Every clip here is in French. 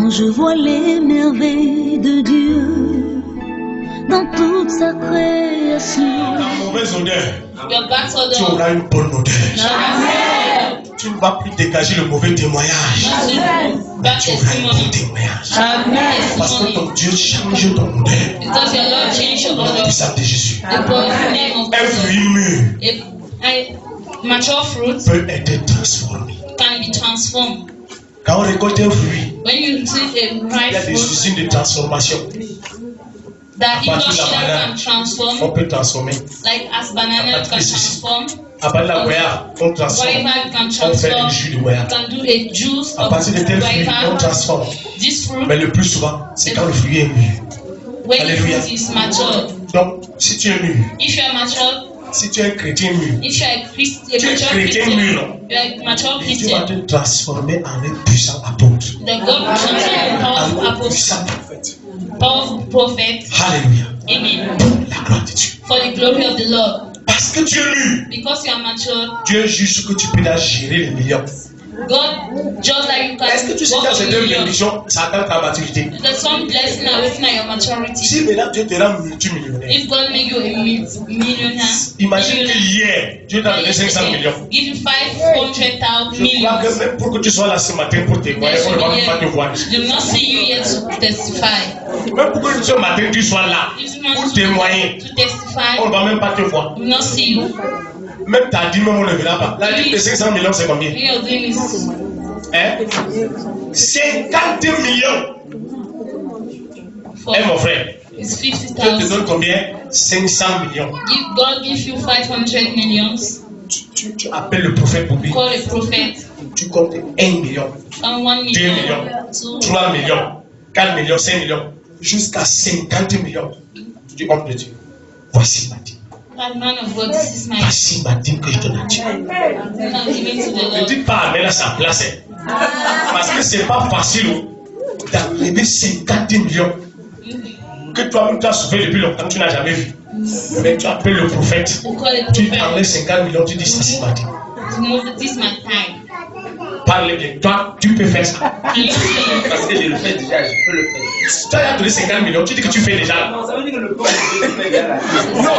Quand je vois les merveilles de Dieu dans toute sa création. Ta mauvaise odeur, Your bad tu odor. auras une bonne odeur. Amen. Tu ne vas plus dégager le mauvais témoignage. Bad Tu auras un bon testimony. témoignage. Amen. Parce que ton Dieu change ton odeur. Because your Lord changed your Dans le odor. puissance de Jésus. The powerful name of Un Jesus. fruit mûr A mature fruit peut être transformé. can be transformed. Quand on récolte un fruit, When you see a il y a ripe des fruit usines de transformation. that À partir de industry la can banane, on transform, peut transformer. like as banana can transform, À partir de la goyave, on transforme. guava can On fait du transform, jus de you goyave. can do a juice À of partir de tel fruit, on guava. transforme. This fruit, Mais le plus souvent, c'est quand le fruit est mûr. when the Alléluia. fruit is mature, Donc, si tu es mûr, if you are mature, si tu es un chrétien mûr, if you are a Christ, a tu es mature chrétien Christian, mûr, non? you are a mature Dieu va Christian, te transformer en un puissant apôtre, then God will transform you en powerful un apostle, puissant prophète. powerful prophet. Alléluia. Amen. La gloire de Dieu. For the glory of the Lord. Parce que tu es mûr, Because you are mature, Dieu juge que tu peux déjà gérer les millions. God, just like you can Est-ce que tu sais walk dans on ces deux millions, bénédictions, ça attend ta maturité? there's some blessing awaiting at your maturity. Si maintenant Dieu te rend multimillionnaire, If God make you a millionaire, imagine que hier, Dieu t'a donné 500 millions. give you 500,000 Je crois que millions. même pour que tu sois là ce matin pour témoigner, on ne va même pas te voir. They will not see you yet to testify. Même pour que ce matin tu sois là If you pour want témoigner, to testify, on ne va même pas te voir. they will not see you. Même ta dîme, on ne verra pas. La dîme de 500 millions, c'est combien? When you're doing this, Hein? 50 millions. for Eh mon frère, it's Dieu te 50,000. donne combien? 500 millions. God give you 500 millions. Tu appelles le prophète pour lui. Call a prophet. Tu comptes 1 million, And 1 2 million. millions, 3 millions, 4 millions, 5 millions, jusqu'à 50 millions. Du homme de Dieu. Voici ma dîme. That man of God, this is my Voici ma dîme que je donne à Dieu. I'm giving to the Ne Lord. dis pas Amen à sa place. Parce que c'est pas facile d'enlever 50 millions que toi-même tu as souffert depuis longtemps, tu n'as jamais vu. Mais tu appelles le prophète, You call a tu prophet. enlèves 50 millions, tu dis ça c'est ma dîme. To move this my time. Parle bien, toi tu peux faire ça. Can you see? Parce que je le fais déjà, je peux le faire. Tu as donné 50 millions, tu dis que tu fais déjà. Non, ça veut dire que le peuple le fait déjà là. Non,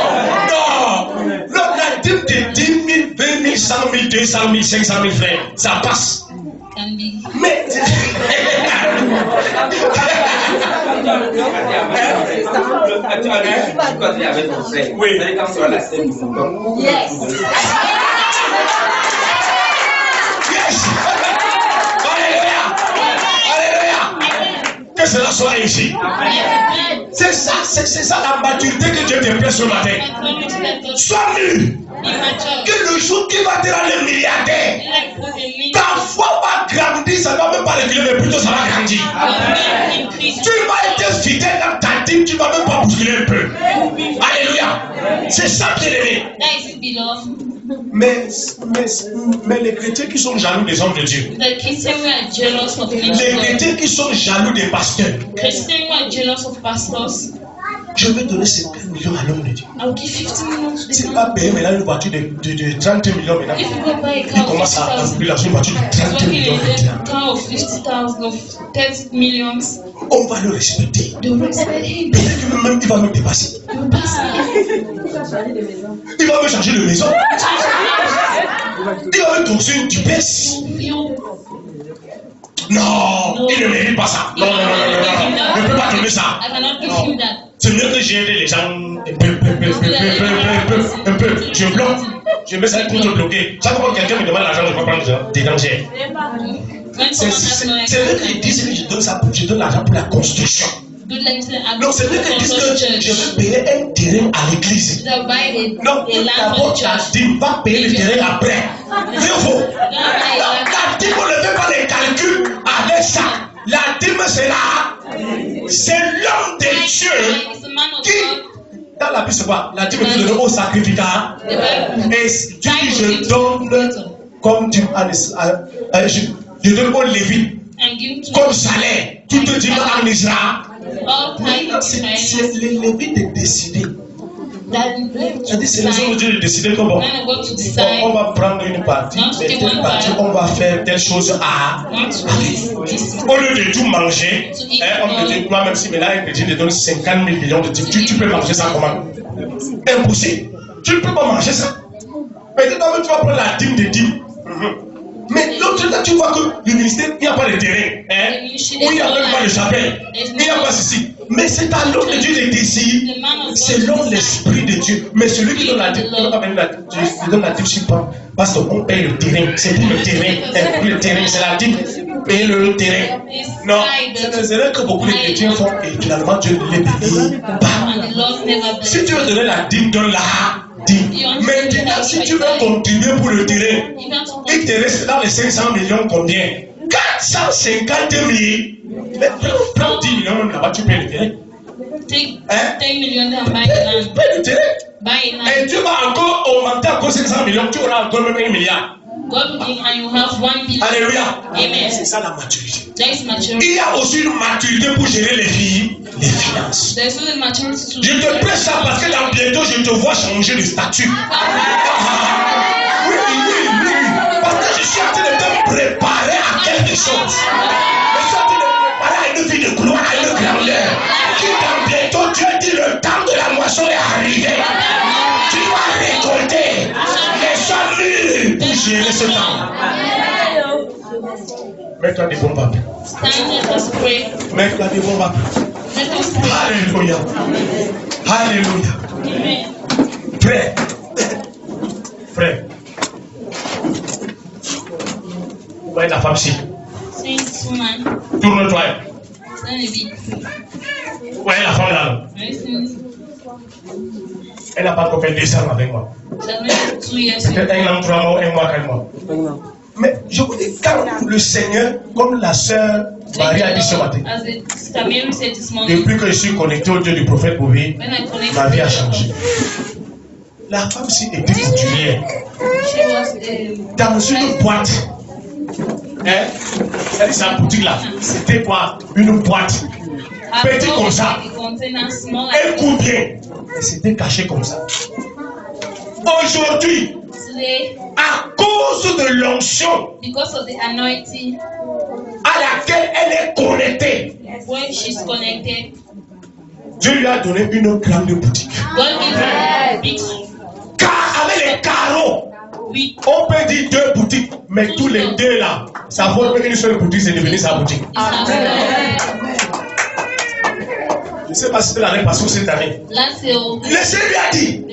la dîme de 10 000, 20 000, 100 000, 200 000, 500 000 frères, ça passe. Can be. Mais Avec ton frère. Oui. C'est quand tu as la scène, Yes. yes! Alléluia! Alléluia! Que cela soit ici. C'est ça la maturité que Dieu te plaît ce matin. Sois mûr. Que le jour qui va te rendre milliardaire, ta foi va grandir, ça ne va même pas reculer, mais plutôt ça va grandir. Tu vas être fidèle dans ta dîme, tu ne vas même pas bousculer un peu. Alléluia. C'est ça qui est aimé. Mais les chrétiens qui sont jaloux des hommes de Dieu, The Christians who are jealous of les ministers, chrétiens qui sont jaloux des pasteurs, Christians who are jealous of pastors, je vais donner 50 millions à l'homme de Dieu. I'll give 50 millions to Tu the vas man. payer maintenant une voiture de 30 millions maintenant. If you go buy a Il car of commence à 50,000, enlever une voiture de 30 working millions in maintenant. a car of 50,000, of 30 millions, On va le respecter. they will respect him. Peut-être que même il va nous dépasser. They will pass him. Il va me changer de maison. Il va me construire une dupesse. You Non, il ne mérite pas ça. Non, je ne peux pas donner ça. I cannot give you that. C'est mieux que j'ai aidé les gens un peu. Je bloque. Je mets ça pour te bloquer. Chaque fois que quelqu'un me demande l'argent, je vais prendre des dangers. When someone asks me, C'est vrai qu'ils disent que je donne l'argent pour la construction. good like to Non, c'est vrai qu'ils disent que je vais payer un terrain à l'église. They'll buy Non, a land for d'abord, the la church. dîme va payer le terrain après. Vrai ou faux? La dîme, on ne fait pas les calculs avec ça. La dîme, c'est là. C'est l'homme de Dieu It's the man of qui, God. dans la Bible, c'est quoi? La dîme est donnée au sacrificat. The Bible. Et Dieu dit, je donne comme dîme je donne au Lévi And give to comme salaire. Tout le dîme en Israël. all tithes of Israel. C'est les Lévites de décider C'est-à-dire, c'est les hommes de Dieu de décider que bon, on va prendre une partie, mais telle partie, on va faire telle chose à. Au lieu de tout manger, on te dit, toi, même si maintenant un chrétien te donne 50 millions de types, tu peux manger ça comment? Impossible. Tu ne peux pas manger ça. Peut-être tu vas prendre la dîme de dîme. Mais l'autre là, tu vois que le ministère, il n'y a pas de terrain. Où il n'y a même pas de chapelle. Il n'y a pas ceci. Mais c'est à l'homme de Dieu de décider. Selon l'esprit de Dieu. Mais celui qui donne la dîme, il donne la dîme, je ne sais pas. Parce qu'on paye le terrain. C'est pour le terrain. Le terrain, c'est la dîme. Payer le terrain. Non. C'est vrai que beaucoup de chrétiens font et finalement Dieu ne les bénit pas. Si tu veux donner la dîme, donne-la. Maintenant, si tu veux continuer pour le terrain, il te reste dans les 500 millions combien? 450 000. Mais prends 10 millions là-bas, tu payes le terrain. Take 10 million and buy the land. Paye le terrain. Buy it. Et tu vas encore augmenter encore 500 millions, tu auras encore même 1 milliard. God will give and you have 1 billion. Alléluia. Amen. C'est ça la maturité. That is maturity. Il y a aussi une maturité pour gérer les finances. There's also maturity to. Je te prêche ça parce que dans bientôt je te vois changer de statut. Oui. Parce que je suis en train de te préparer à quelque chose. Je suis en train de te préparer à une vie de gloire, à une grandeur. Qui dans bientôt Dieu dit le temps de la moisson est arrivé. Tu dois récolter les sommes pour gérer ce temps. Mets-toi des bons papiers. Mets-toi des bons papiers. Alléluia. Alléluia. Frère. Frère. Vous voyez la femme-ci. Tourne-toi. Vous voyez la femme là. Elle n'a pas encore fait 2 ans avec moi. Peut-être 1 an, 3 mois, 1 mois, 4 mois. Mais je vous dis, quand le Seigneur, comme la sœur Marie a dit ce matin, depuis que je suis connecté au Dieu du prophète Bobby, ma vie a changé. La femme-ci était couturière. Dans une boîte. Elle, sa boutique là, c'était quoi? Une boîte. Petit comme ça. Elle coûte bien. Et c'était caché comme ça. Aujourd'hui, à cause de l'onction à laquelle elle est connectée, Dieu lui a donné une grande boutique. Car avec les carreaux, on peut dire 2 boutiques, mais tous les 2 là, ça vaut une seule boutique, c'est devenu sa boutique. Je ne sais pas si c'est l'année passée ou cette année. Le Seigneur lui a dit,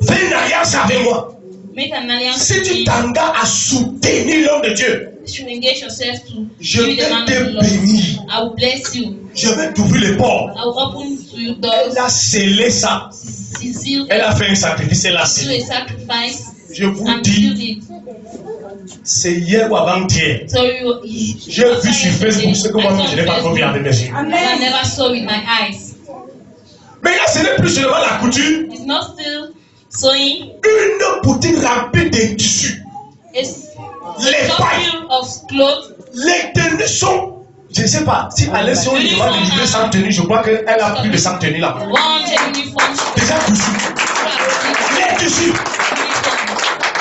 fais une alliance avec moi. Si tu t'engages à soutenir l'homme de Dieu, je vais te bénir. Je vais t'ouvrir les portes. Elle a scellé ça. Elle a fait un sacrifice, elle a scellé. Je vous dis, c'est hier ou avant-hier. J'ai vu sur Facebook ce que moi je n'ai pas vu avec mes yeux. Mais là, ce n'est plus seulement la couture. Une boutique remplie de tissus. Les pailles. Les tenues sont. Je ne sais pas. Si à l'aise, on lui demande de livrer 100 tenues, je crois qu'elle a plus de 100 tenues là. Déjà cousues. Les tissus.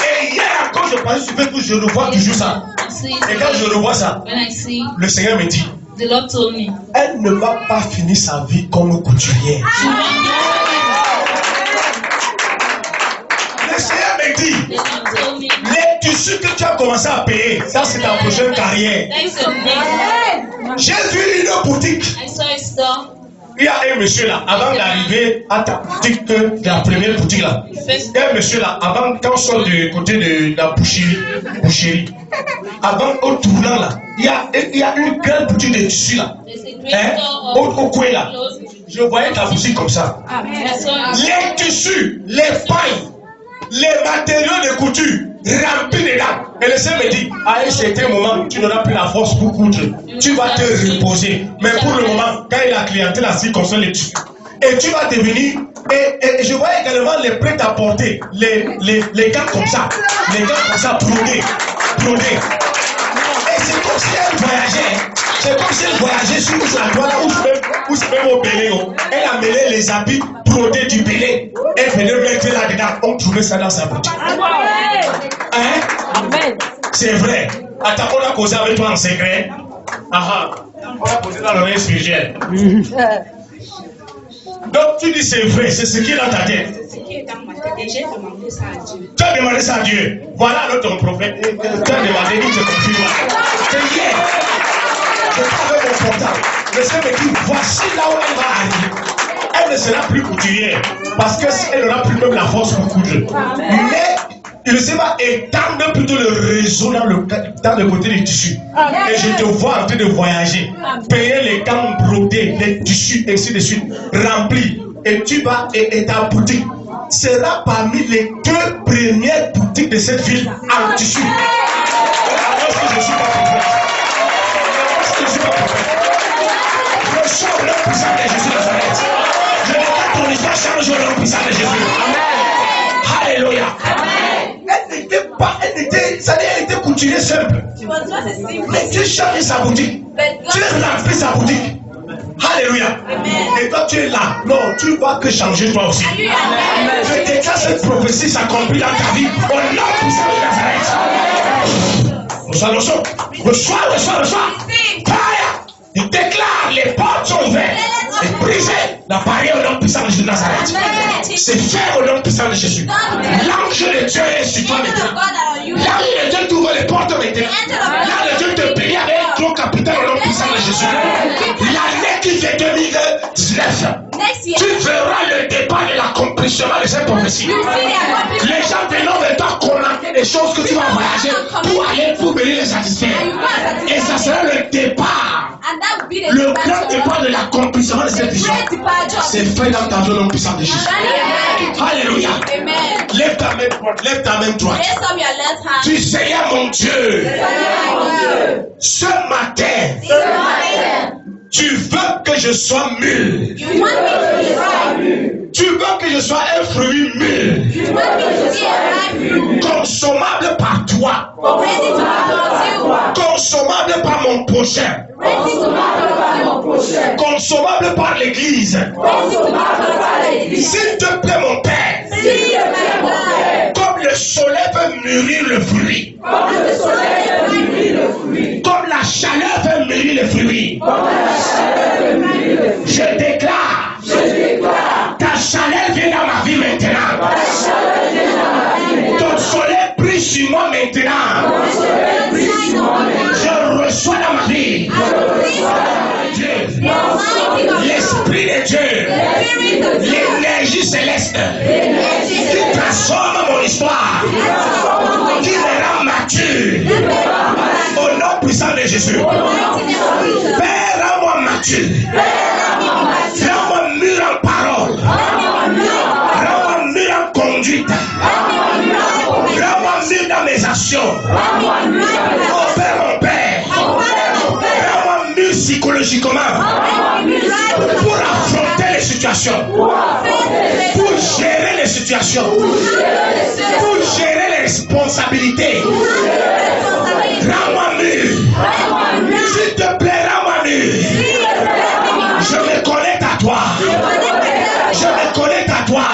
Et hier encore, je parlais sur Facebook, je revois toujours ça. Et quand je revois ça, le Seigneur me dit, elle ne va pas finir sa vie comme couturière. Le Seigneur me dit, les tissus que tu as commencé à payer, ça c'est ta prochaine carrière. J'ai vu une boutique. Il y a un monsieur là, avant d'arriver à ta boutique, la première boutique là. Il y a un monsieur là, avant, quand on sort du côté de la boucherie, avant au tournant là, il y a une grande boutique de tissus là. Au coin là. Je voyais ta boutique comme ça. Les tissus, les pailles, les matériaux de couture remplis dedans. Et le Seigneur me dit, à un certain moment, tu n'auras plus la force pour coudre. Tu vas te reposer. Mais pour le moment, quand la clientèle a circoncis les tissus, et tu vas devenir. Et je vois également les prêts à porter, les gars comme ça. Les gars comme ça, brodés. Et c'est comme si elle voyageait. C'est comme si elle voyageait sur la toile où c'est même au Bénéo. Elle a mêlé les habits broder du belé et venir mettre là-dedans. On trouvait ça dans sa boutique. Hein? C'est vrai. Attends, on a causé avec toi en secret. On a posé dans l'oreille spirituelle. Donc tu dis c'est vrai, c'est ce qui est dans ta tête. C'est ce qui est dans ma tête et j'ai demandé ça à Dieu. Tu as demandé ça à Dieu. Voilà alors ton prophète. Tu as demandé, dit je confie. C'est hier. Je parle avec mon portable. Le Seigneur me dit, voici là où elle va arriver. Elle ne sera plus couturière parce qu'elle n'aura plus même la force pour coudre. Mais le Seigneur va étendre plutôt le réseau dans le côté des tissus. Et je te vois en train de voyager, payer les gants brodés, les tissus, ainsi de suite, remplis. Et tu vas, et ta boutique sera parmi les 2 premières boutiques de cette ville en tissu. Alors que je suis pas prophète. Je sors le puissant de Jésus de Nazareth. Je déclare ton histoire chaque jour le puissant de Jésus. Amen. Alléluia. Elle était couturière simple. Mais Dieu change sa boutique. Dieu remplit sa boutique. Alléluia. Et toi tu es là. Non, tu vas que changer toi aussi. Je déclare cette prophétie s'accomplit dans ta vie. Au nom puissant de Nazareth. Reçois. Il déclare les portes sont ouvertes et brisées. La barrière au nom puissant de Jésus de Nazareth. C'est fait au nom puissant de Jésus. L'ange de Dieu est sur toi maintenant. L'ange de Dieu t'ouvre les portes maintenant. L'ange de Dieu te bénit avec un gros capital au nom puissant de Jésus. L'année qui fait 2019, tu verras le départ et l'accomplissement de cette prophétie. Les gens venant vers toi commenter des choses que tu vas voyager pour venir les satisfaire. Et ça sera le départ. Le grand départ de l'accomplissement de cette vision. C'est fait dans ta vie au nom puissant de Jésus. Alléluia. Lève ta main droite. Tu Seigneur mon Dieu. Ce matin, tu veux que je sois mûr. Tu veux que je sois un fruit mûr. Consommable par toi. Consommable par mon prochain. Consommable par l'église. S'il te plaît mon Père. Comme le soleil peut mûrir le fruit. Comme la chaleur peut mûrir le fruit. Je déclare. Ta chaleur vient dans ma vie maintenant. Ton soleil brille sur moi maintenant. Je reçois dans ma vie Dieu, l'Esprit de Dieu, l'énergie céleste qui transforme mon histoire, qui me rend mature. Au nom puissant de Jésus. Père, rends-moi mature. Rends-moi mûr en parole. Rends-moi mûr en conduite. Rends-moi mûr dans mes actions. Oh Père, mon Père. Rends-moi mûr psychologiquement. Pour affronter les situations. Pour gérer les situations. Pour gérer les responsabilités. Rends-moi mûr. S'il te plaît, rends-moi mûr. Je me connecte à toi. Je me connecte à toi.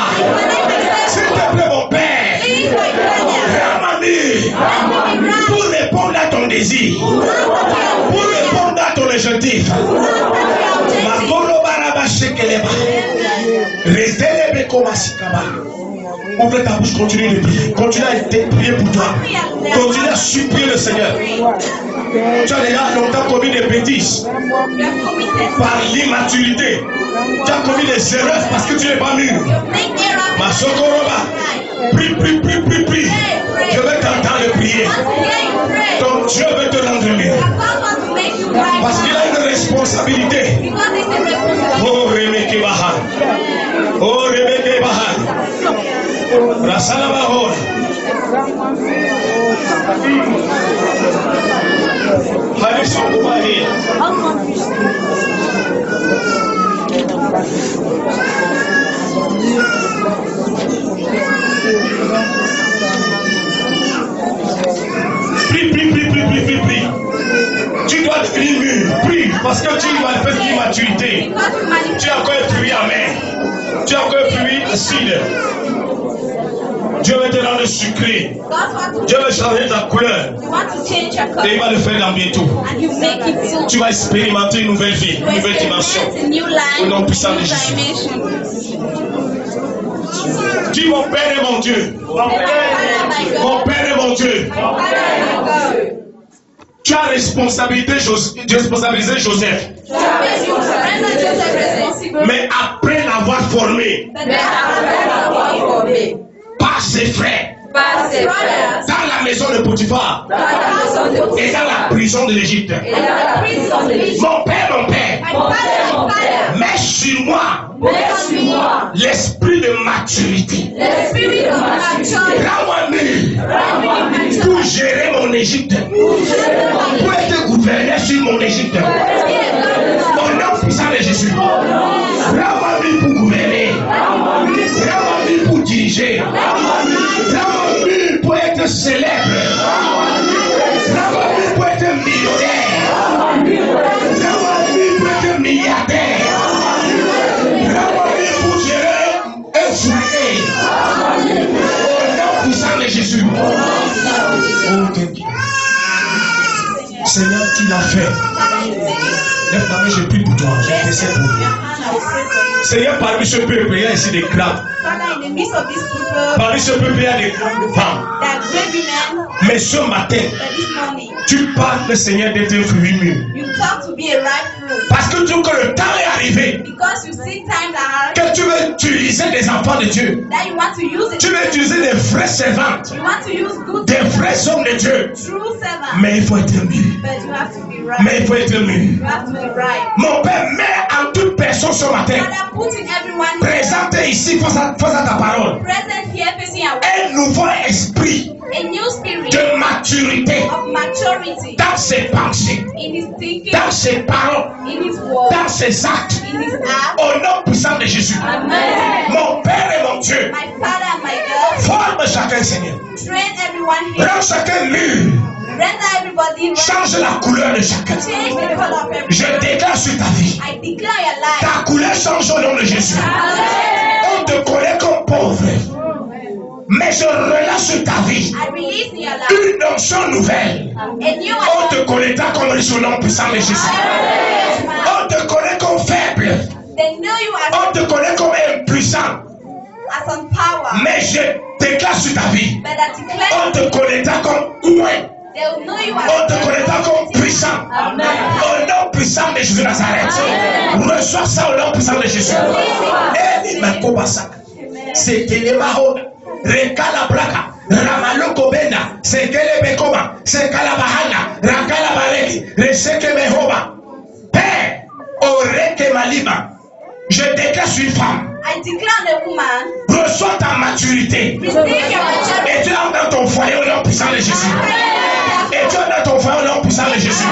S'il te plaît, mon Père. Rends-moi mûr. Pour répondre à ton désir. Pour répondre à ton objectif. Ouvre ta bouche, continue de prier. Continue à prier pour toi. Continue à supplier le Seigneur. Tu as déjà longtemps commis des bêtises par l'immaturité. Tu as commis des erreurs parce que tu n'es pas mûr. Ma Sokoroba, prie. Je vais t'entendre prier. Donc Dieu veut te rendre mûr. Parce qu'il a une responsabilité. Oh, Rebeke Bahan. Oh, Rebeke Bahan. Rasalabahor. Harrison Kumahi. Prie. Tu dois devenir mûr. Prie. Parce que tu vas faire l'immaturité. Tu as encore un fruit amer. Tu as encore pluie acide. Dieu va te rendre sucré. Dieu va changer ta couleur. Et il va le faire dans bientôt. Tu vas expérimenter une nouvelle vie, une nouvelle dimension. Au nom puissant de Jésus. Dis mon Père et mon Dieu. Mon Père et mon Dieu. Tu as responsabilisé Joseph. Mais après l'avoir formé par ses frères, dans la maison de Potiphar et dans la prison de l'Égypte. Mon Père, mets sur moi l'esprit de maturité. Rends-moi mûr pour gérer mon Égypte, pour être gouverneur sur mon Égypte. Au nom puissant de Jésus, rends-moi mûr pour gouverner, rends-moi mûr pour diriger, rends-moi mûr pour être célèbre, rends-moi mûr pour être millionnaire, rends-moi mûr pour être milliardaire, rends-moi mûr pour gérer un foyer. Au nom puissant de Jésus. Oh, thank you. Seigneur, tu l'as fait. Lève ta main, je prie pour toi. Je t'essaie pour toi. Seigneur, parmi ce peuple, il y a ici des grands. Parmi ce peuple, il y a des grandes femmes. Mais ce matin, tu parles, le Seigneur, d'être un fruit mûr. Parce que tu vois que le temps est arrivé. Que tu veux utiliser des enfants de Dieu. Tu veux utiliser des vraies servantes. Des vrais hommes de Dieu. Mais il faut être mûr. Mais il faut être mûr. Mon Père, mets en toute personne ce matin. Présente ici face à ta parole. Un nouveau esprit de maturité dans ses pensées, dans ses paroles, dans ses actes. Au nom puissant de Jésus. Mon Père et mon Dieu, forme chacun, Seigneur. Rends chacun mûr. Change la couleur de chacun. Je déclare sur ta vie. Ta couleur change au nom de Jésus. On te connaît comme pauvre. Mais je relâche sur ta vie une onction nouvelle. On te connaîtra comme riche au nom puissant de Jésus. On te connaît comme faible. On te connaît comme impuissant. Mais je déclare sur ta vie. On te connaîtra comme loin. On te connaîtra comme puissant. Au nom puissant de Jésus Nazareth. Reçois ça au nom puissant de Jésus. Et il m'a coupé. C'était les marons. Rekala braka, Ramaloko benda, Sekele bekoma, Sekala bahana, Rakala bareki, Reseke mehoba. Père, Oreke maliba. Je déclare sur une femme. Reçois ta maturité. Et tu entres dans ton foyer au nom puissant de Jésus. Et tu entres dans ton foyer au nom puissant de Jésus.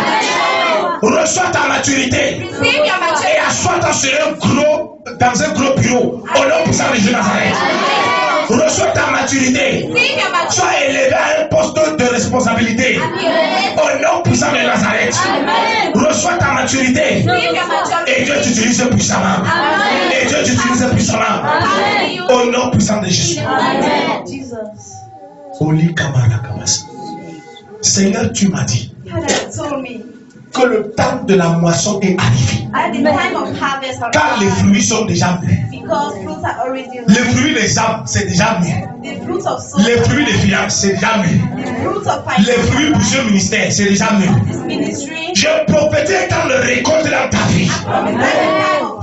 Reçois ta maturité. Et assois-toi dans un gros bureau au nom puissant de Jésus Nazareth. Reçois ta maturité. Sois élevé à un poste de responsabilité. Au nom puissant de Nazareth. Reçois ta maturité. Et Dieu t'utilise puissamment. Et Dieu t'utilise puissamment. Au nom puissant de Jésus. Oli Kamara Kamasa. Seigneur, tu m'as dit que le temps de la moisson est arrivé. Car les fruits sont déjà mûrs. Les fruits des âmes, c'est déjà mûr. Les fruits des finances, c'est déjà mûr. Les fruits pour ce ministère, c'est déjà mûr. Je prophétise un temps de récolte dans ta vie.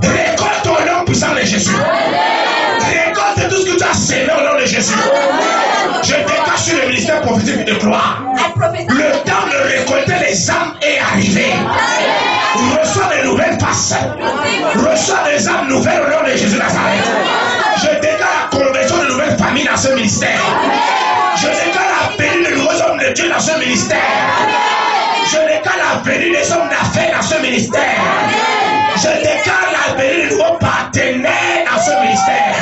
Récolte au nom puissant de Jésus. Récolte tout ce que tu as sémé au nom de Jésus. Je déclare sur le ministère prophétique de gloire. Le temps de récolter les âmes est arrivé. Reçois de nouvelles faces. Reçois des âmes nouvelles au nom de Jésus Nazareth. Je déclare la conversion de nouvelles familles dans ce ministère. Je déclare la venue de nouveaux hommes de Dieu dans ce ministère. Je déclare la venue des hommes d'affaires dans ce ministère. Je déclare la venue de nouveaux partenaires dans ce ministère.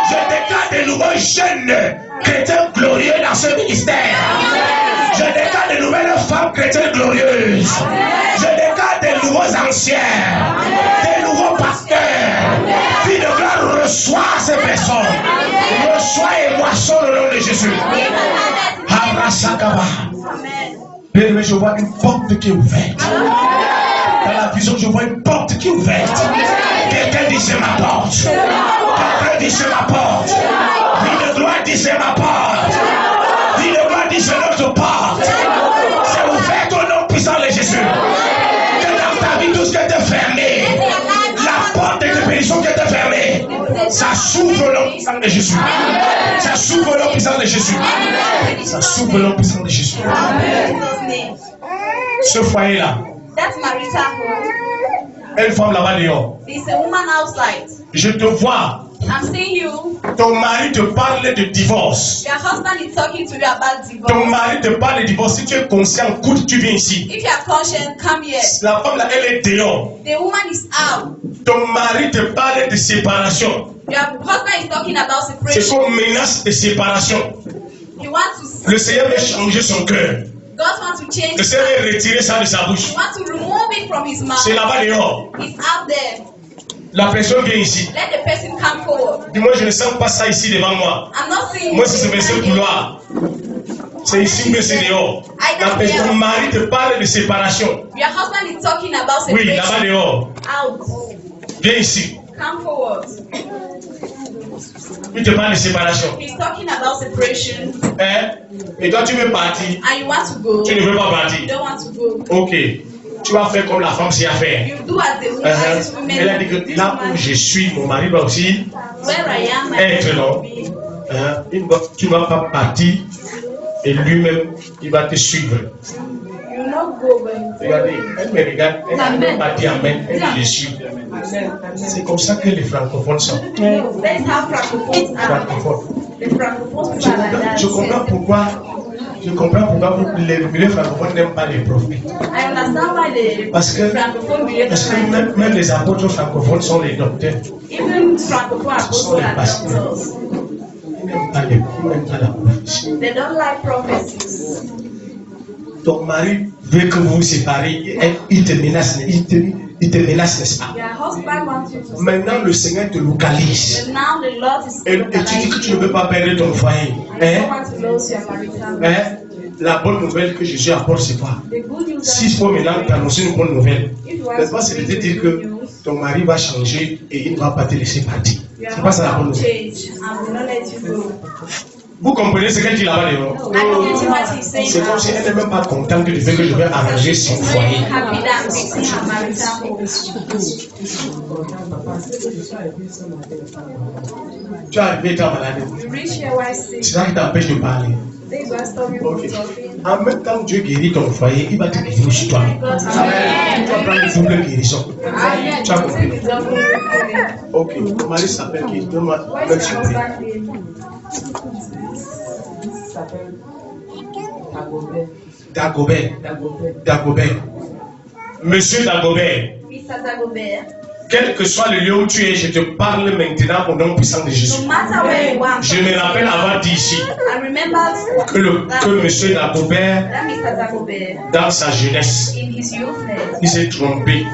Je déclare de nouveaux jeunes chrétiens glorieux dans ce ministère. Je déclare de nouvelles femmes chrétiennes glorieuses. Je déclare de nouveaux anciens, de nouveaux pasteurs, filles de gloire moisson. Reçois et moisson le nom de Jésus. Abrasakaba. Bien-aimé, je vois une porte qui est ouverte. Dans la vision, je vois une porte qui est ouverte. Quelqu'un dit c'est ma porte. Quelqu'un dit c'est ma porte. Vie de gloire dit c'est ma porte. Vie de gloire dit c'est notre porte. C'est ouvert au nom puissant de Jésus. Que dans ta vie, tout ce qui était fermé, la porte de bénédiction qui était fermée, ça s'ouvre au nom puissant de Jésus. Ça s'ouvre au nom puissant de Jésus. Ça s'ouvre au nom puissant de Jésus. Ce foyer-là, That's marital home. une femme là-bas dehors. There's a woman outside. Je te vois. I'm seeing you. Ton mari te parle de divorce. Your husband is talking to you about Ton divorce. mari te parle de divorce. Si tu es conscient, coûte, tu viens ici. If you are conscious, come here. La femme là, elle est dehors. The woman is out. Ton mari te parle de séparation. Your husband is talking about C'est separation. comme menace de séparation. You want to. Le Seigneur veut changer son cœur. God wants to change. Le Seigneur veut retirer ça de sa bouche. You want to remove it from his mouth. C'est là-bas dehors. It's out there. La personne vient ici. Let the person come forward. Dis-moi, je ne sens pas ça ici devant moi. I'm not seeing Moi, you. c'est ce verset couloir. C'est ici ou c'est dehors. Ton mari te parle de séparation. Your husband is talking about Oui, là-bas separation. dehors. Out. Viens ici. Come forward. Il te parle de séparation. He's talking about separation. Hein? Et toi, tu veux partir. And you want to go. Tu ne veux pas You partir. don't want to go. Ok. Tu vas faire comme la femme sait à faire. You do as the woman. This woman. Elle a dit que This là où woman. je suis, mon mari doit aussi Where I am, être, non? Hein? Tu ne vas pas partir et lui-même, il va te suivre. You not go, but Regardez, elle me regarde, elle n'a même pas dit amen, elle dit je suis. C'est comme ça que les francophones sont. that's how francophones are. Francophones. The francophones people are like that. Je comprends pourquoi les francophones n'aiment pas les prophètes. I understand why the Parce que francophone believe même les apôtres francophones sont les docteurs. even francophone apostles are Parce que doctors. ils n'aiment pas la prophétie. They don't like prophecies. Ton mari veut que vous vous séparez, il te menace, n'est-ce pas? Your husband wants you to stay. Maintenant, le Seigneur te localise. But now the Lord is Et tu dis que tu ne veux pas perdre ton foyer. You don't Hein? want to lose your marital life. Hein? La bonne nouvelle que Jésus apporte, c'est quoi? The good news S'il faut maintenant t'annoncer une bonne nouvelle, if you want n'est-ce pas, to c'est de te bring dire good que news, ton mari va changer et il ne va pas te laisser partir. your C'est pas ça la bonne husband will nouvelle. change and will not let you go. Vous comprenez ce qu'elle dit là-bas dehors? I get what he's saying. C'est comme si elle n'est même pas contente du fait que je vais arranger son She's foyer. very happy that I'm fixing her marital home. Tu es arrivé étant malade. You reach here while sick. C'est ça qui t'empêche de parler. This will stop you Ok. from talking. En même temps, Dieu guérit ton foyer, il va te guérir aussi toi. Tu vas prendre une double guérison. Tu as compris? Ok. Ton mari s'appelle qui? Donne-moi What's un your surprise. husband's name? Dagobert. Dagobert. Monsieur Dagobert. Mr. Dagobert. Quel que soit le lieu où tu es, je te parle maintenant au nom puissant de Jésus. No matter where you are, Je me rappelle avoir dit ici I remember que monsieur Dagobert, that Mr. Dagobert, dans sa jeunesse, in his youthness, il s'est trompé.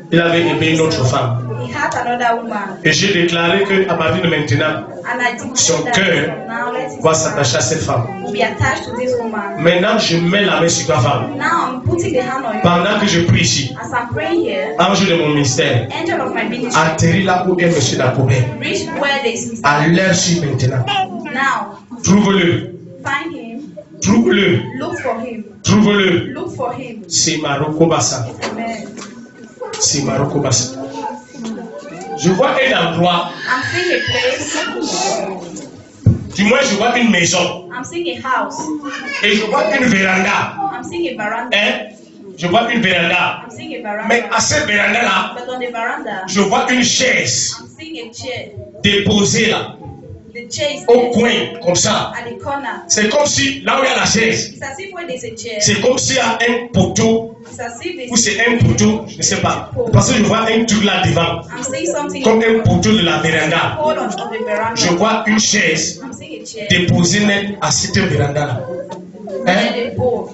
Il avait aimé une autre femme. he had another woman. Et j'ai déclaré qu'à partir de maintenant, And I declared son cœur now let his va s'attacher à cette femme. will be attached to this woman. Maintenant, je mets la main sur ta femme. Now I'm putting the hand on you. Pendant que je prie ici, As I'm praying here, ange de mon ministère, angel of my ministry, atterris là où est monsieur Dagobert. reach where there is Mr. À l'heure sur maintenant. Now, Trouve-le. find him, Trouve-le. look for him, Trouve-le. look for him. C'est Maroko Bassa. Amen. C'est Maroko Bassa. Je vois un endroit, I'm seeing a place, du moins je vois une maison. I'm seeing a house, Et je vois une véranda. I'm seeing a veranda, Hein? Je vois une véranda. I'm seeing a Mais veranda. à cette véranda-là, But on the veranda, je vois une chaise I'm seeing a chair. déposée là, The chair is au there coin, comme ça. at the corner. C'est comme si, là où il y a la chaise, It's as if where there's a chair, c'est comme s'il y a un poteau, it's as if ou there's c'est un poteau, je ne sais pas. Parce que je vois un truc là devant, I'm seeing something comme un poteau de la véranda. hold on the veranda. Je vois une chaise I'm seeing a chair. déposée net à cette véranda-là. Hein? And a bowl.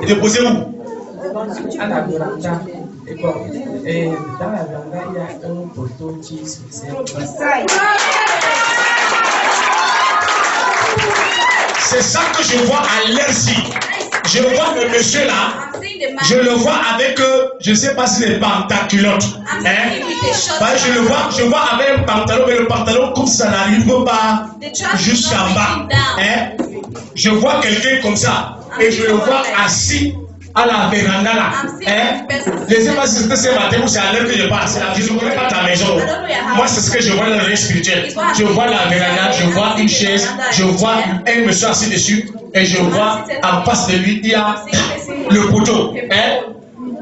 Et déposée où? à la véranda. Et bon, et dans la véranda, il y a un poteau qui se sert. C'est ça que je vois à l'heure-ci. Je vois le monsieur là, je le vois avec, je ne sais pas si c'est pantaculotte. Je le vois avec un pantalon, mais le pantalon comme ça n'arrive pas jusqu'en bas. Je vois quelqu'un comme ça et je le vois assis à la véranda là. Je ne sais pas si c'était ce matin ou c'est à l'heure que je passe. Je ne connais pas ta maison. Moi, c'est ce que je vois dans le rêve spirituel. Je vois la véranda, je vois une chaise, je vois un monsieur assis dessus et je vois en face de lui, il y a le poteau.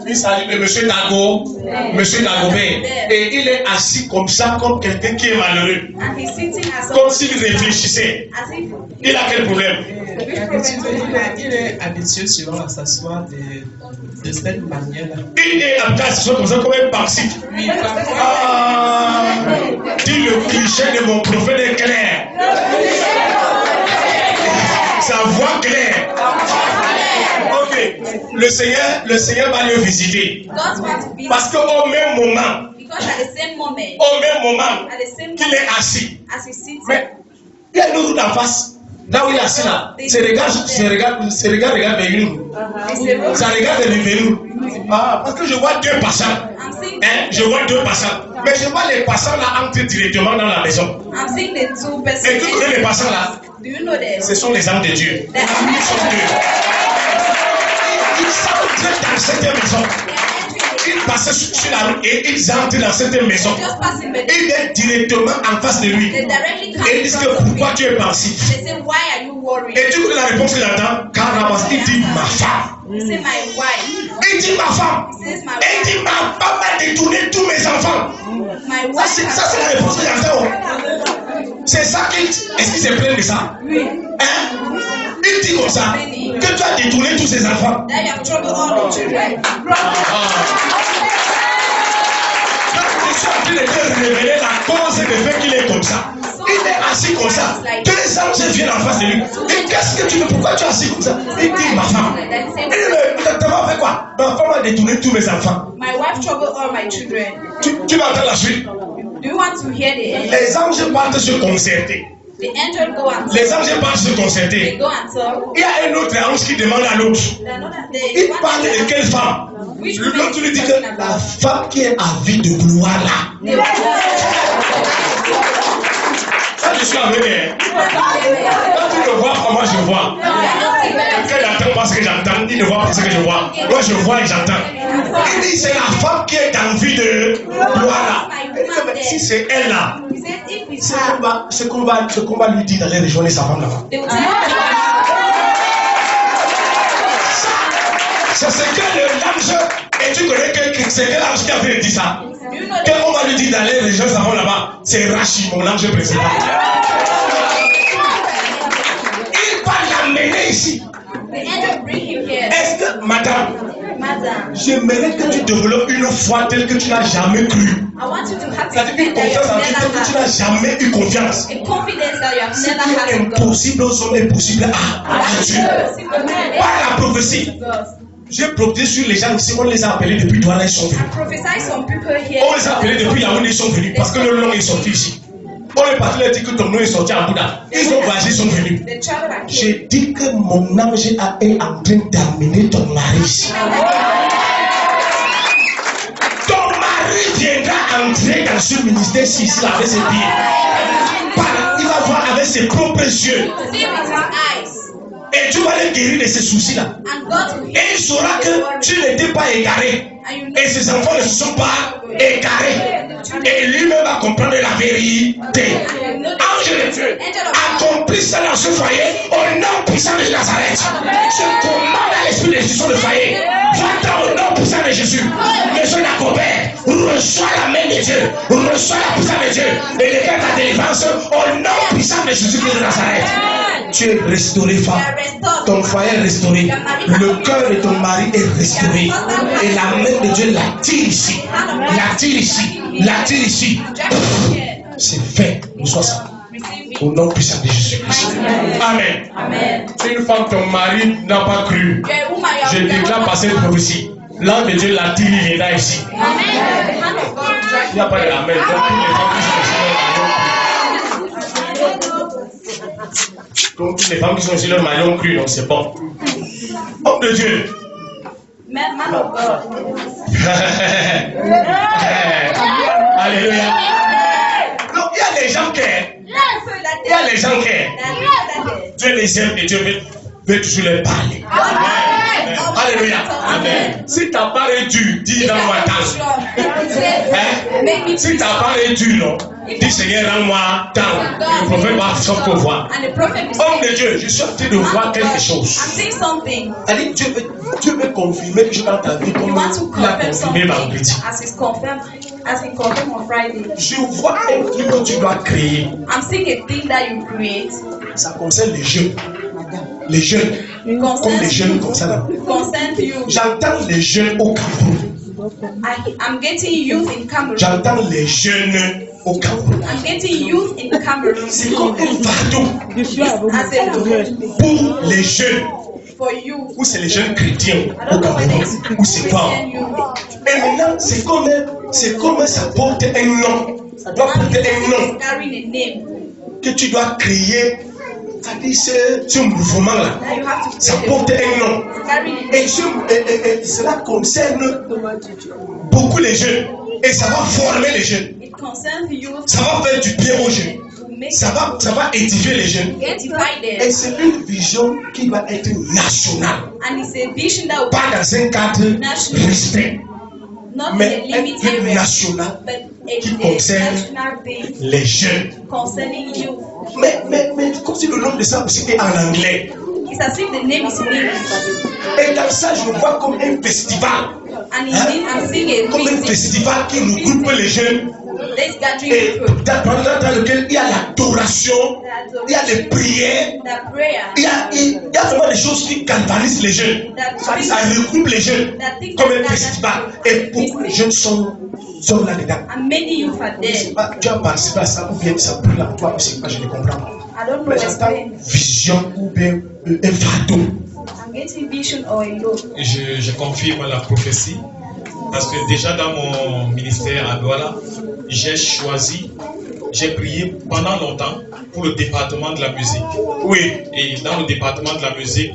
Il s'agit de monsieur Dago, monsieur Dagobert. Et il est assis comme ça, comme quelqu'un qui est malheureux. Comme s'il réfléchissait. Il a quel problème? Il est habitué souvent à s'asseoir de cette manière-là. Il est habitué à s'asseoir comme ça, comme un parasite. Dis le cliché de mon prophète est clair. Sa voix claire. Ok. Le Seigneur va le visiter. Parce qu'au même moment, qu'il est assis, mais il y a une route en face. Là où il est assis là, ses regards regardent vers nous. Ça regarde vers nous. Parce que je vois deux passants. Je vois deux passants. Mais je vois les passants là entrer directement dans la maison. Et tu connais les passants là? Ce sont les âmes de Dieu. Ils sont Dieu. Ils s'entrent dans cette maison. Ils passaient sur la route et ils entrent dans cette maison. Ils viennent directement en face de lui. Et ils disent que pourquoi tu es pensif? Et tu connais la réponse qu'il attend? Carabas, il dit ma femme. Il dit ma femme. Et il dit ma femme a détourné tous mes enfants. Ça c'est la réponse qu'il attend. C'est ça qu'il. Est-ce qu'il se plaint de ça? Il dit comme ça que tu as détourné tous ses enfants. Je suis en train de te révéler la cause et le fait qu'il est comme ça. Il est assis comme ça. Que les anges viennent en face de lui. Et qu'est-ce que tu veux? Pourquoi tu es assis comme ça? Il dit ma femme. Il dit ta femme fait quoi? Ma femme a détourné tous mes enfants. Tu vas entendre la suite. Les anges partent se concerter. Les anges partent se concerter. Il y a un autre ange qui demande à l'autre. Il parle de quelle femme? L'autre lui dit que la femme qui est avide de gloire là. Ça, je suis aveugle. Quand tu le vois, moi je vois. Quelqu'un n'entend pas ce que j'entends, il ne voit pas ce que je vois. Moi je vois et j'entends. Il dit c'est la femme qui est en vie de gloire là. Si c'est elle là, ce qu'on va lui dire d'aller rejoindre sa femme là-bas. C'est ce que l'ange, et tu connais que c'est quel ange qui avait dit ça? Qu'on va lui dire d'aller rejoindre sa femme là-bas? C'est Rachid, mon ange précédent. Il va l'amener ici. Est-ce que, madame, j'aimerais que tu développes une foi telle que tu n'as jamais cru. C'est-à-dire une confiance en Dieu telle que tu n'as jamais eu confiance. Ce qui est impossible aux hommes est possible à Dieu. Par la prophétie. J'ai prophétisé sur les gens ici, on les a appelés depuis Douala, ils sont venus. On les a appelés depuis Yaoundé, ils sont venus parce que le nom est sorti ici. On est parti leur dire que ton nom est sorti à Bouddha. Ils ont voyagé, ils sont venus. J'ai dit que mon ange est en train d'amener ton mari ici. Ton mari viendra entrer dans ce ministère ici avec ses pieds. Il va voir avec ses propres yeux. Et tu vas le guérir de ces soucis-là. Et il saura que tu n'étais pas égaré. Et ses enfants ne se sont pas égarés. Et lui-même va comprendre la vérité. Ange de Dieu, accomplis ça dans ce foyer au nom puissant de Nazareth. Je commande à l'esprit de Jésus sur le foyer. Va-t'en au nom puissant de Jésus. Monsieur Dagobert, reçois la main de Dieu. Reçois la puissance de Dieu. Et déclare ta délivrance au nom puissant de Jésus-Christ de Nazareth. Tu es restauré, femme. Ton foyer est restauré. Le cœur de ton mari est restauré. Et la main de Dieu l'attire ici. L'attire ici. L'attire ici. C'est fait. Nous sois ça. Au nom puissant de Jésus-Christ. Amen. Si une femme, ton mari n'a pas cru, je déclare par cette prophétie L'ange de Dieu l'a tiré, il est là ici. Il n'y a pas de amen. Donc toutes les femmes qui sont ici, leur mari ont cru, donc c'est bon. Homme de Dieu. Man of God. Alléluia. Donc il y a des gens qui Dieu les aime et Dieu veut toujours les parler. Alléluia. Amen. Si ta part est dure, dis rends-moi tant. Si ta part est dure, non, dis Seigneur, rends-moi tant. Le prophète va s'en pouvoir. Homme de Dieu, je suis en train de voir quelque chose. Allez, Dieu veut confirmer que je suis dans ta vie comme il a confirmé vendredi. As we confirm on Friday. Je vois un truc que tu dois créer. I'm seeing a thing that you create. Ça concerne les jeunes. Les jeunes. Comme les jeunes comme ça là. J'entends les jeunes au Cameroun. I'm getting youth in Cameroon. J'entends les jeunes au Cameroun. I'm getting youth in Cameroon. C'est comme un fardeau pour les jeunes. For you. Ou c'est les jeunes chrétiens au Cameroun. Ou c'est pas. Et maintenant, c'est comme ça porte un nom. Ça doit porter un nom que tu dois créer. C'est-à-dire ce mouvement-là. Ça porte un nom. Et cela concerne beaucoup les jeunes. Et ça va former les jeunes. Ça va faire du bien aux jeunes. Ça va édifier les jeunes. Et c'est une vision qui va être nationale. Pas dans un cadre restreint. Mais un truc national qui concerne les jeunes. Mais comme si le nom de ça aussi est en anglais. Et dans ça, je le vois comme un festival. Comme un festival qui regroupe les jeunes. Et dans lequel il y a l'adoration, il y a les prières, il y a vraiment des choses qui galvanisent les jeunes. Ça regroupe les jeunes comme un festival. Et beaucoup de jeunes sont là-dedans. Tu as participé à ça ou bien ça brûle en toi aussi, je ne comprends pas. Mais j'entends vision ou bien un fardeau. Je confirme la prophétie parce que déjà dans mon ministère à Douala, j'ai prié pendant longtemps pour le département de la musique. Oui. Et dans le département de la musique,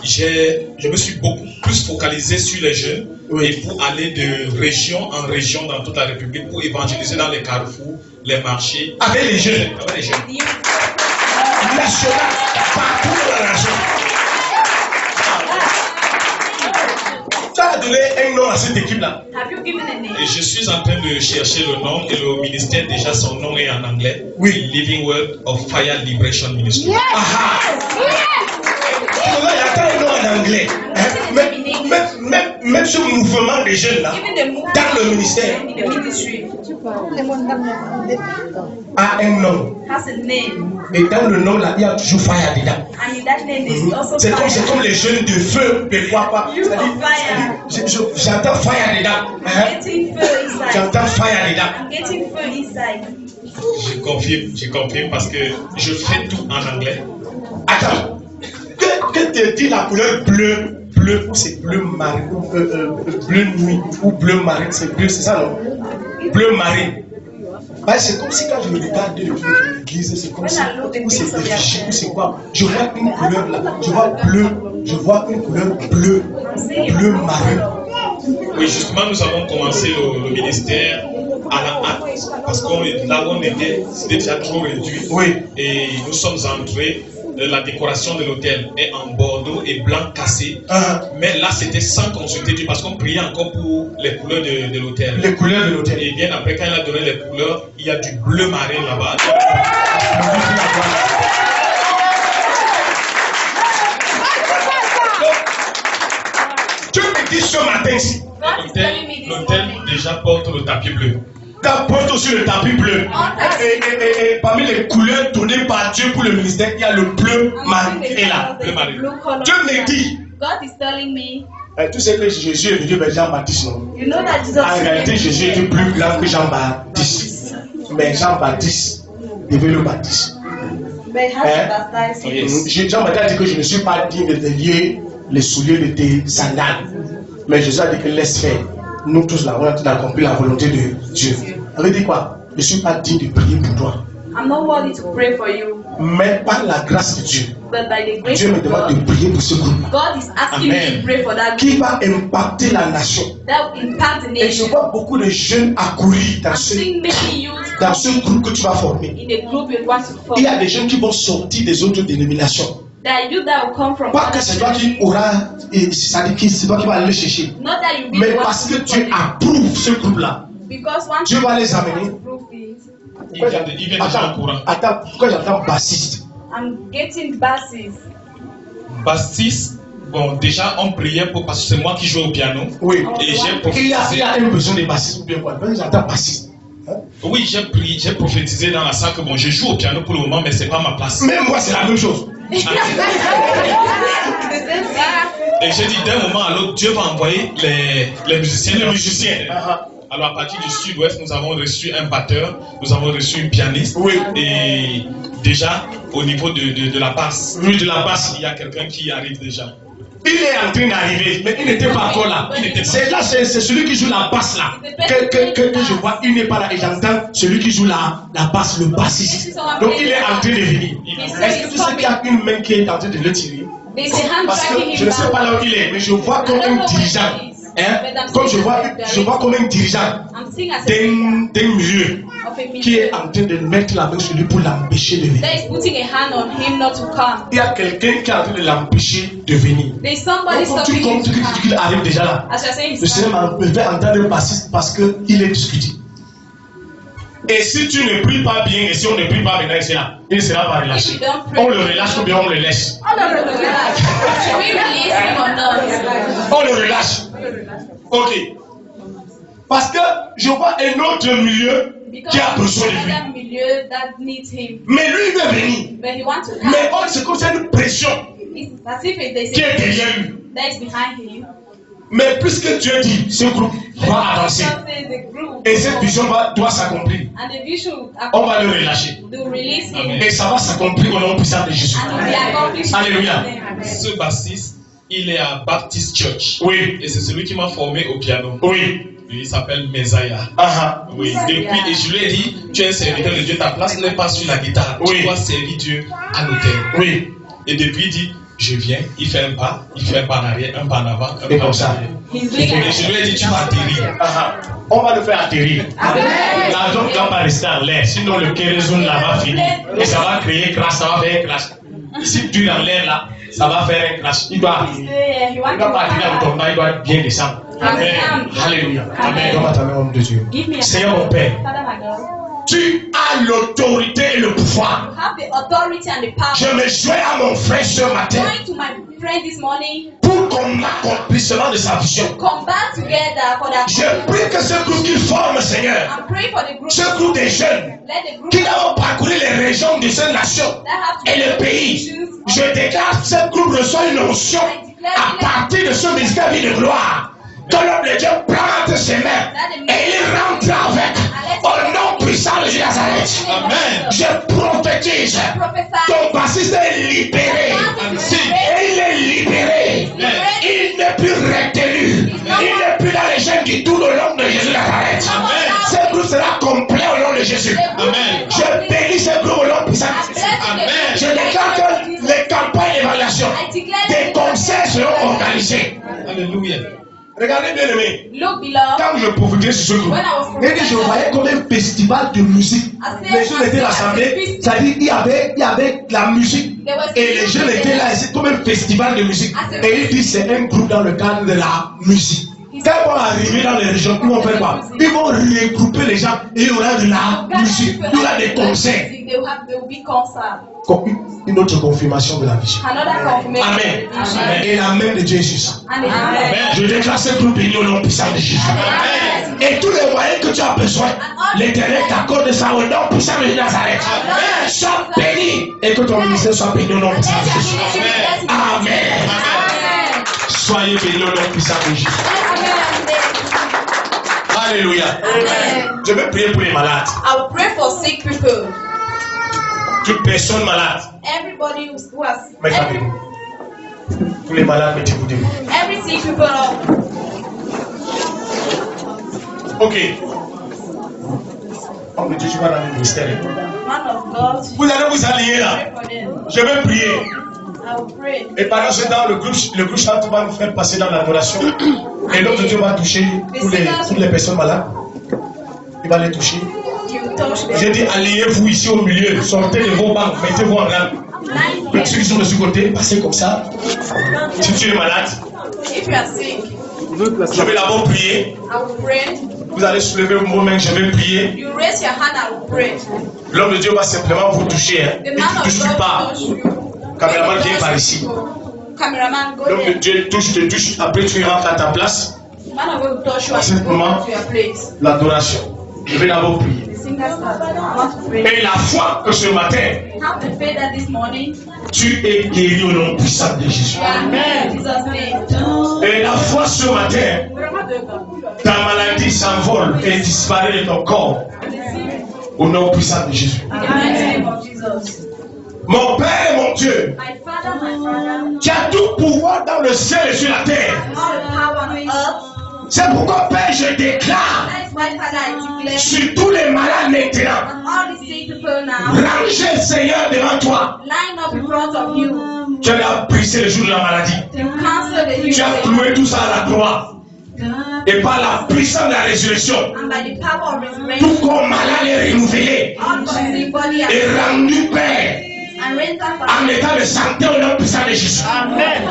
je me suis beaucoup plus focalisé sur les jeunes et pour aller de région en région dans toute la République pour évangéliser dans les carrefours, les marchés. Avec les jeunes. National, partout dans la région. Tu as donné un nom à cette équipe-là. Et je suis en train de chercher le nom et le ministère, déjà son nom est en anglais. Oui. Living Word of Fire Liberation Ministry. Il y a un nom en anglais. Même ce mouvement des jeunes là, dans le ministère, a un nom. Et dans le nom là, il y a toujours fire dedans. C'est comme les jeunes de feu, des fois pas. J'entends fire dedans. J'entends fire dedans. Je confirme parce que je fais tout en anglais. Attends, que te dit la couleur bleu? Bleu, c'est bleu marine, bleu nuit ou bleu marine, c'est bleu, c'est ça non? Bleu marine. Bah, c'est comme si quand je regarde l'église, c'est comme si, ou c'est des fichiers, ou c'est quoi? Je vois une couleur là, je vois une couleur bleu marine. Oui, justement, nous avons commencé le ministère à la hâte, parce que là où on était, c'était déjà trop réduit. Oui. Et nous sommes entrés. La décoration de l'hôtel est en bordeaux et blanc cassé. Mais là, c'était sans consulter Dieu parce qu'on priait encore pour les couleurs de l'hôtel. Les couleurs de l'hôtel. Et bien après, quand il a donné les couleurs, il y a du bleu marin là-bas. Tu me dis ce matin ici. L'hôtel déjà porte le tapis bleu. Porte aussi le tapis bleu. Et parmi les couleurs données par Dieu pour le ministère, il y a le bleu marine qui est là. Bleu marine. Dieu me dit. God is telling me. Tu sais que Jésus est venu vers Jean-Baptiste, non? You know that Jesus. En réalité, Jésus était plus blanc que Jean-Baptiste. Mais Jean-Baptiste devait le baptiser. Jean-Baptiste a dit que je ne suis pas digne de lier les souliers de tes sandales. Mais Jésus a dit que laisse faire. Nous tous là, on a accompli la volonté de Dieu. Ça veut dire quoi? Je ne suis pas digne de prier pour toi. I'm not worthy to pray for you. Mais par la grâce de Dieu, But by the grace Dieu me of demande de God, prier pour ce groupe. God is asking me to pray for that Qui group va impacter la nation. that will impact the Et je nation. vois beaucoup de jeunes accourir I'm seeing many youth dans ce groupe que tu vas former. in the group you want to Il y form. a des jeunes qui vont sortir des autres dénominations. There are youth that will come from Pas que other c'est toi churches. qui aura, c'est toi qui vas aller chercher. Not that you Mais really want parce to que do Dieu for them. approuve ce groupe-là. Because one Dieu va les amener. approve it. Il vient déjà en courant. Attends, pourquoi j'entends bassiste? I'm getting buses. Baptiste, bon, déjà on priait pour parce que c'est moi qui joue au piano. Oui. Et j'ai Il y prophétisé. a un besoin de bassiste ou bien quoi? J'entends bassiste. Oui, j'ai prié, j'ai prophétisé dans la salle que bon, je joue au piano pour le moment, mais c'est pas ma place. Même moi, c'est la même chose. Et j'ai dit d'un moment à l'autre, Dieu va envoyer les musiciens. Les musiciens. Alors à partir du sud-ouest, nous avons reçu un batteur, nous avons reçu une pianiste. Oui. Et déjà, au niveau de la basse, Oui, de la basse. il y a quelqu'un qui arrive déjà. Il est en train d'arriver, mais il n'était pas encore là. C'est là, c'est celui qui joue la basse là. Que je vois, il n'est pas là et j'entends celui qui joue la basse, le bassiste. Donc il est en train de venir. Est-ce que tu sais qu'il y a une main qui est en train de le tirer? There's a hand Parce que dragging je him ne sais pas down. là où il est, mais je vois comme un dirigeant. Hein? Comme je vois comme un dirigeant I'm seeing as a leader d'un milieu of a qui est meeting en train de mettre la main sur lui pour l'empêcher de venir. that is putting a hand on him not to come. Il y a quelqu'un qui est en train de l'empêcher de venir. There's somebody Donc, stopping him to tu come. qu'il arrive déjà là. As you're saying, Le Seigneur me fait entendre le bassiste parce qu'il est discuté. Et si tu ne pries pas bien, et si on ne prie pas maintenant ici là, il ne sera pas relâché. On le relâche ou bien on le laisse. oh no, relax. Should we release him or not? On le relâche. Ok. Parce que je vois un autre milieu Because qui a besoin de lui. another milieu that needs him, Mais lui, il veut venir. but he wants to come. Mais c'est comme ça une pression It's as if there's qui est a derrière lui. that is behind him. Mais puisque Dieu dit, ce groupe va avancer. God says the group Et cette vision doit s'accomplir. and the vision On va le relâcher. to release him Amen. Et ça va s'accomplir au nom puissant de Jésus. and it will be accomplished. Alléluia. Ce bassiste, il est à Baptist Church. Oui. Et c'est celui qui m'a formé au piano. Oui. Il s'appelle Messiah. Oui. Depuis, et je lui ai dit, tu es un serviteur de Dieu, ta place n'est pas sur la guitare. Oui. Tu dois servir Dieu à l'autel. Oui. Et depuis, il dit, je viens, il fait un pas en arrière, un pas en avant, un Et pas comme en ça. arrière. He's doing Et je lui ai dit, tu vas atterrir. On va le faire atterrir. Amen. L'argent ne va pas rester en l'air. Sinon, le kérosène là va finir. Et ça va créer crash, ça va faire un crash. Si tu es dans l'air là, ça va faire un crash. Il doit He wants pas atterrir en tombant, il doit bien descendre. Amen. Alléluia. Amen. Donne-moi ta main, homme de Dieu. Give me a Seigneur mon Père, Father, my God. tu as l'autorité et le pouvoir. You have the authority and the power. Je me joins à mon frère ce matin Going to my friend this morning, pour qu'on accomplissement de sa vision. come back together for that. Je prie que ce groupe qu'il forme, Seigneur, And pray for the group. ce groupe des jeunes Let the group qui vont parcourir les régions de cette nation that have to et le pays, je déclare que ce groupe reçoit une onction à partir de ce ministère de gloire. Que l'homme de Dieu plante ses mains et il rentre avec au nom puissant de Jésus de Nazareth. Amen. Je prophétise, ton bassiste est libéré. Et il est libéré. Il n'est plus retenu. Il n'est plus dans les chaînes du tout au nom de Jésus de Nazareth. Ce groupe sera complet au nom de Jésus. Amen. Je bénis ce groupe au nom puissant de Jésus. Amen. Je déclare que les campagnes d'évaluation des conseils seront organisés. Alléluia. Regardez bien aimé. Look, beloved. Quand je prophétisais sur ce groupe, je voyais comme un festival de musique. Les jeunes étaient rassemblés, c'est-à-dire il y avait la musique. Et les jeunes étaient là, c'est comme un festival de musique. Et il dit c'est un groupe dans le cadre de la musique. Quand ils vont arriver dans les régions, ils vont faire quoi? Ils vont regrouper les gens et il y aura de la musique, il y aura des concerts. There will be concert. Une autre confirmation de la vision. Another confirmation. Amen. Amen. Et la main de Dieu est sur ça. Amen. Je déclare ce groupe béni au nom puissant de Jésus. Amen. Et tous les moyens que tu as besoin, l'Éternel t'accorde ça au nom puissant de Nazareth. Sois béni et que ton ministère soit béni au nom puissant de Jésus. Amen. Amen. Soyez bénis au nom puissant de Jésus. Alléluia. Amen. Je vais prier pour les malades. I will pray for sick people. Toute personne malade. Everybody who has Mettez-vous. Tous les malades, mettez-vous debout. every sick people. Ok. On me dit, tu vas dans le ministère. Man of God, Vous allez vous allier là. pray for them. Je vais prier. I will pray. Et pendant ce temps, le groupe chante va nous faire passer dans l'adoration. Et l'autre Dieu va toucher toutes les personnes malades. Il va les toucher. You touch them. J'ai dit, alliez-vous ici au milieu. Sortez de vos bancs. Mettez-vous en rang. Line Ceux qui sont de ce côté, passez comme ça. Si tu es malade, If you are sick, je vais d'abord prier. I will pray. Vous allez soulever vos mains, je vais prier. You raise your hand, I will pray. L'homme de Dieu va simplement vous toucher. Hein. The Et man tu of touches pas. God touch you. Caméraman, viens par ici. Cameraman, go L'homme de there. Dieu te touche. Après, tu rentres à ta place. Man of God touch you À and ce you go moment, back to your place. l'adoration. Je vais d'abord prier. The singer starts. I want to pray. Et la foi que ce matin, Have the faith that this morning tu es guéri au nom puissant de Jésus. you are healed in Jesus' name. Et la foi ce matin, ta maladie s'envole et disparaît de ton corps. Au nom puissant de Jésus. In the mighty name of Jesus. Mon Père et mon Dieu, My Father, tu as tout pouvoir dans le ciel et sur la terre. all the power on earth. C'est pourquoi, Père, je déclare That is why, Father, I declare sur tous les malades maintenant, on all the sick people now, rangez le Seigneur devant toi. line up in front of you Tu as brisé le jour de la maladie. to cancel the Tu as healing. cloué tout ça à la croix. Et par la puissance de la résurrection, And by the power of resurrection, tout corps malade est renouvelé all the sick body et are rendu Père and raised up en état de santé au nom puissant de Jésus. Amen.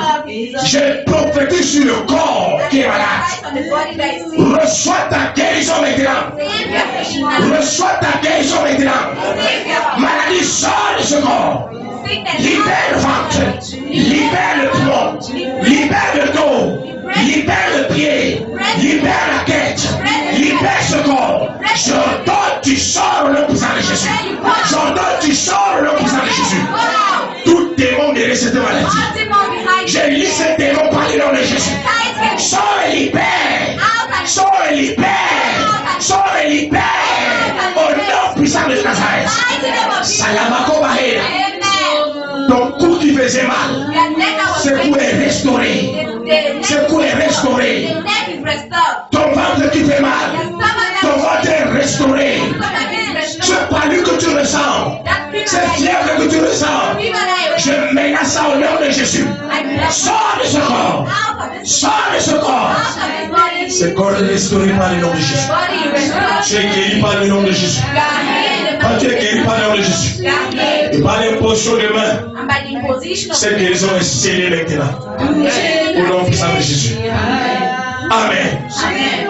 Je prophétise sur le corps qui est malade. On the body that is sick. Reçois ta guérison maintenant. Receive your healing now. Reçois ta guérison maintenant. Receive your Maladie, sort de ce corps. sickness. Libère le ventre. Libère le poumon. Libère le dos. Libère le pied. Libère la tête. Libère ce corps. J'ordonne, tu sors au nom puissant de Jésus. J'ordonne, tu sors au nom puissant de Jésus. Tout démon de cette maladie. All demons behind you. Je lis ce démon par le nom de Jésus. Sors et libère. Sors et libère. Sors et libère. Au nom puissant de Nazareth. Mighty name of Jesus. Salamako Bahera. Amen. Ton cou qui faisait mal. Your neck that was Ce cou est breaking. restauré. The Ce cou est restauré. neck is restored. Ton ventre qui fait mal. Ton ventre est restauré. The stomach is Ce restored. palu que tu ressens. That fever Cette that fièvre que tu ressens. fever that Je menace ça au nom de Jésus. Sors de ce corps. out of this Sors de ce corps. body. Ce corps est restauré par le nom de Jésus. Body restored. Tu es guéri par le nom de Jésus. You are healed. Quand tu es guéri par le nom de Jésus. You are healed. Et par l'imposition de main. And by the imposition of Cette guérison est scellée maintenant. Au nom puissant de Jésus. Amen. Amen.